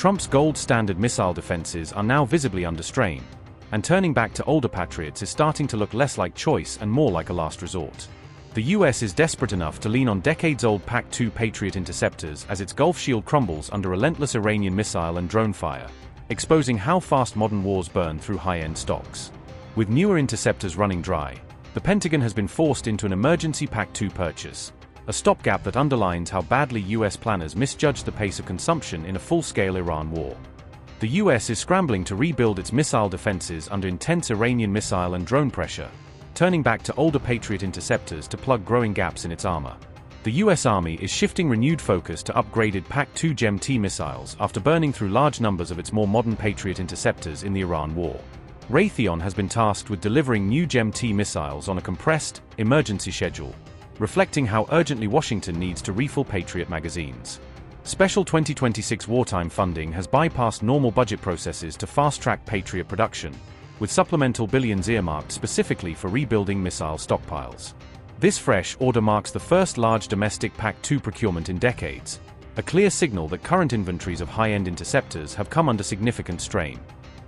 Trump's gold standard missile defenses are now visibly under strain, and turning back to older Patriots is starting to look less like choice and more like a last resort. The US is desperate enough to lean on decades-old PAC-2 Patriot interceptors as its Gulf shield crumbles under relentless Iranian missile and drone fire, exposing how fast modern wars burn through high-end stocks. With newer interceptors running dry, the Pentagon has been forced into an emergency PAC-2 purchase, a stopgap that underlines how badly US planners misjudged the pace of consumption in a full-scale Iran war. The US is scrambling to rebuild its missile defenses under intense Iranian missile and drone pressure, turning back to older Patriot interceptors to plug growing gaps in its armor. The US Army is shifting renewed focus to upgraded PAC-2 GEM-T missiles after burning through large numbers of its more modern Patriot interceptors in the Iran war. Raytheon has been tasked with delivering new GEM-T missiles on a compressed, emergency schedule, reflecting how urgently Washington needs to refill Patriot magazines. Special 2026 wartime funding has bypassed normal budget processes to fast-track Patriot production, with supplemental billions earmarked specifically for rebuilding missile stockpiles. This fresh order marks the first large domestic PAC-2 procurement in decades, a clear signal that current inventories of high-end interceptors have come under significant strain.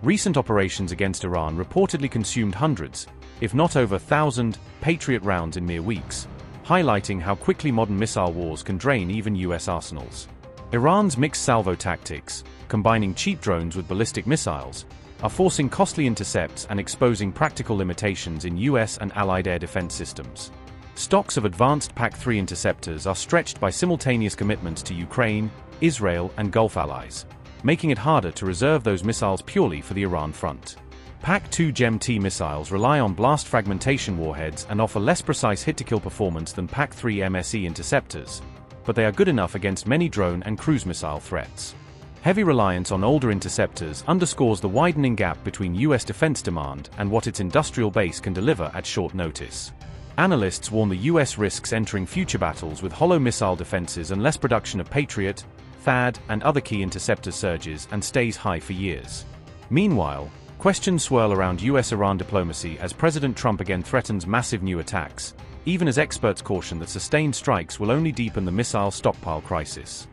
Recent operations against Iran reportedly consumed hundreds, if not over 1,000, Patriot rounds in mere weeks, highlighting how quickly modern missile wars can drain even US arsenals. Iran's mixed salvo tactics, combining cheap drones with ballistic missiles, are forcing costly intercepts and exposing practical limitations in US and allied air defense systems. Stocks of advanced PAC-3 interceptors are stretched by simultaneous commitments to Ukraine, Israel, and Gulf allies, making it harder to reserve those missiles purely for the Iran front. PAC-2 GEM-T missiles rely on blast fragmentation warheads and offer less precise hit-to-kill performance than PAC-3 MSE interceptors, but they are good enough against many drone and cruise missile threats. Heavy reliance on older interceptors underscores the widening gap between US defense demand and what its industrial base can deliver at short notice. Analysts warn the US risks entering future battles with hollow missile defenses unless production of Patriot, THAAD, and other key interceptor surges and stays high for years. Meanwhile, questions swirl around US-Iran diplomacy as President Trump again threatens massive new attacks, even as experts caution that sustained strikes will only deepen the missile stockpile crisis.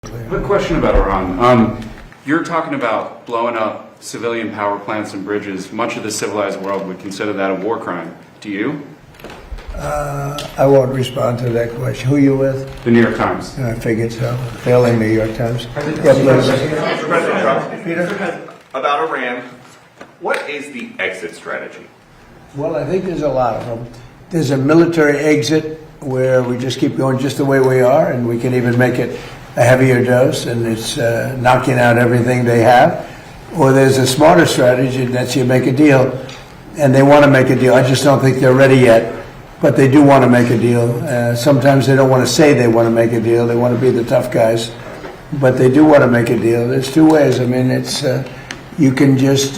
Quick question about Iran. You're talking about blowing up civilian power plants and bridges. Much of the civilized world would consider that a war crime. Do you? I won't respond to that question. Who are you with? The New York Times. I figured so. Failing New York Times. President Trump, Peter, about Iran, what is the exit strategy? Well, I think there's a lot of them. There's a military exit where we just keep going just the way we are, and we can even make it a heavier dose, and it's knocking out everything they have. Or there's a smarter strategy, and that's you make a deal, and they want to make a deal. I just don't think they're ready yet, but they do want to make a deal. Sometimes they don't want to say they want to make a deal. They want to be the tough guys, but they do want to make a deal. There's two ways. I mean, it's you can just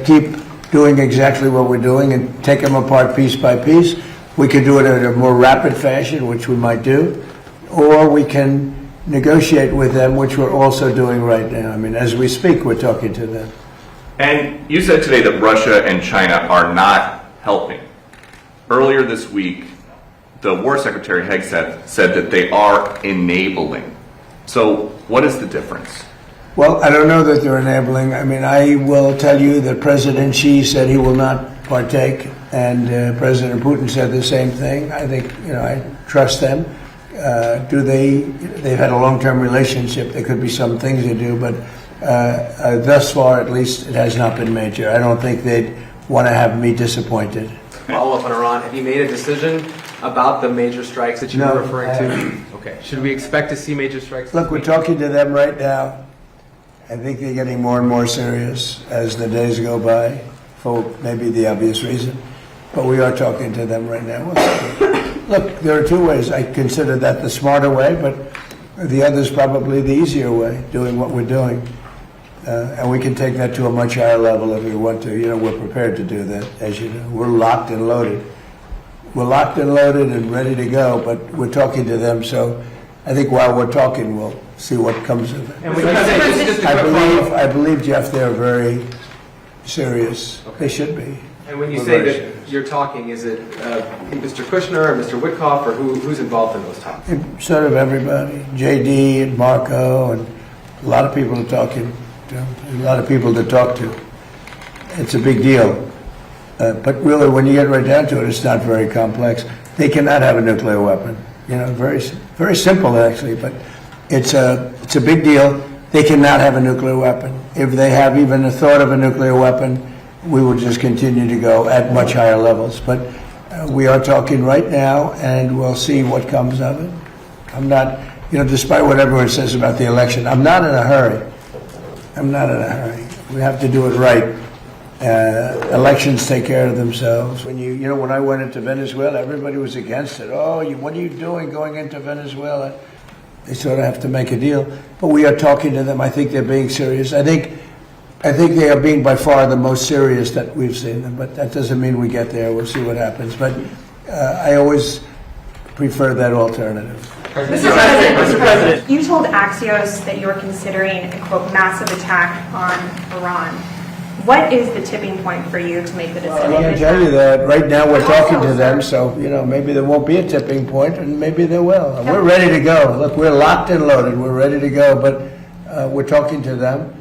keep doing exactly what we're doing and take them apart piece by piece. We can do it in a more rapid fashion, which we might do, or we can negotiate with them, which we're also doing right now. I mean, as we speak, we're talking to them. And you said today that Russia and China are not helping. Earlier this week, the War Secretary Hegseth said that they are enabling. So what is the difference? Well, I don't know that they're enabling. I mean, I will tell you that President Xi said he will not partake, and President Putin said the same thing. I think, I trust them. They've had a long-term relationship. There could be some things they do, but thus far, at least, it has not been major. I don't think they'd want to have me disappointed. Follow up on Iran. Have you made a decision about the major strikes that you were referring to? Okay. Should we expect to see major strikes? Look, we're talking to them right now. I think they're getting more and more serious as the days go by, for maybe the obvious reason. But we are talking to them right now. Look, there are two ways. I consider that the smarter way, but the other is probably the easier way, doing what we're doing. And we can take that to a much higher level if we want to. We're prepared to do that, as you know. We're locked and loaded. We're locked and loaded and ready to go, but we're talking to them. So I think while we're talking, we'll see what comes of it. And when you say, just I believe, Jeff, they're very serious. Okay. They should be. And when you say that you're talking, is it Mr. Kushner or Mr. Witkoff, or who's involved in those talks? Sort of everybody. JD and Marco and A lot of people are talking to them, a lot of people to talk to. It's a big deal. But really, when you get right down to it, it's not very complex. They cannot have a nuclear weapon. Very, very simple actually, but it's a big deal. They cannot have a nuclear weapon. If they have even a thought of a nuclear weapon, we will just continue to go at much higher levels. But we are talking right now, and we'll see what comes of it. I'm not, despite what everyone says about the election, I'm not in a hurry. I'm not in a hurry. We have to do it right. Elections take care of themselves. When I went into Venezuela, everybody was against it. Oh, what are you doing going into Venezuela? They sort of have to make a deal. But we are talking to them. I think they're being serious. I think they are being by far the most serious that we've seen them. But that doesn't mean we get there. We'll see what happens. But I always prefer that alternative. Mr. President, you told Axios that you're considering a, quote, massive attack on Iran. What is the tipping point for you to make the decision? I can't tell you that. Right now we're talking to them, so maybe there won't be a tipping point, and maybe there will. And we're ready to go. Look, we're locked and loaded. We're ready to go, but we're talking to them.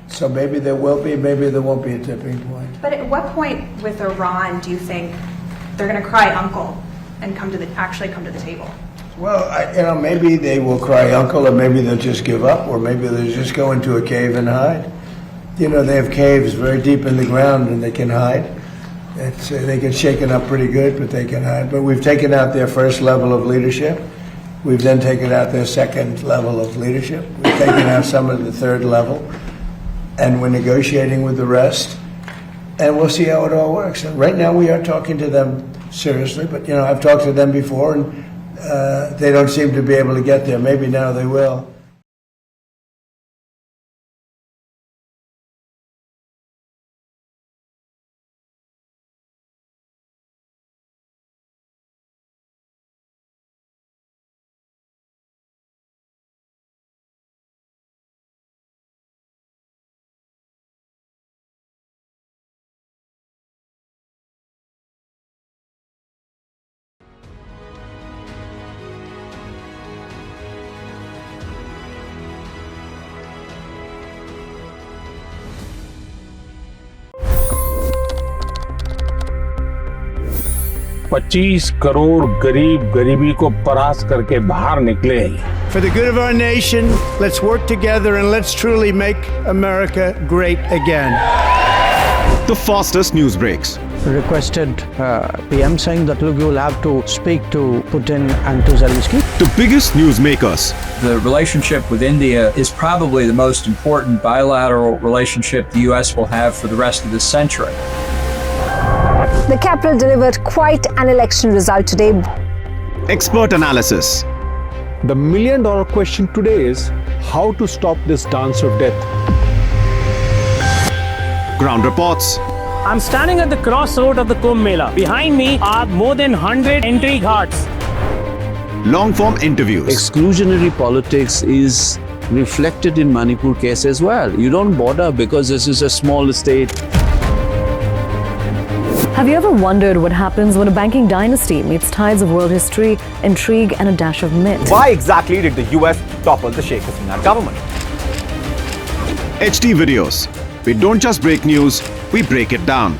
So maybe there will be, maybe there won't be a tipping point. But at what point with Iran do you think they're going to cry uncle and actually come to the table? Well, maybe they will cry uncle, or maybe they'll just give up, or maybe they'll just go into a cave and hide. They have caves very deep in the ground, and they can hide. They get shaken up pretty good, but they can hide. But we've taken out their first level of leadership. We've then taken out their second level of leadership. We've taken out some of the third level, and we're negotiating with the rest. And we'll see how it all works. And right now, we are talking to them seriously. But I've talked to them before, and they don't seem to be able to get there. Maybe now they will. $25 crore गरीब गरीबी को परास्त करके बाहर निकले। For the good of our nation, let's work together and let's truly make America great again. The fastest news breaks. Requested PM saying that look, you will have to speak to Putin and to Zelensky. The biggest news makers. The relationship with India is probably the most important bilateral relationship the U.S. will have for the rest of this century. The capital delivered quite an election result today. Expert analysis. The million-dollar question today is how to stop this dance of death. Ground reports. I'm standing at the crossroad of the Kumbh Mela. Behind me are more than 100 entry ghats. Long-form interviews. Exclusionary politics is reflected in Manipur case as well. You don't bother because this is a small state. Have you ever wondered what happens when a banking dynasty meets tides of world history, intrigue, and a dash of myth? Why exactly did the US topple the Sheikh Hasina government? HT videos. We don't just break news, we break it down.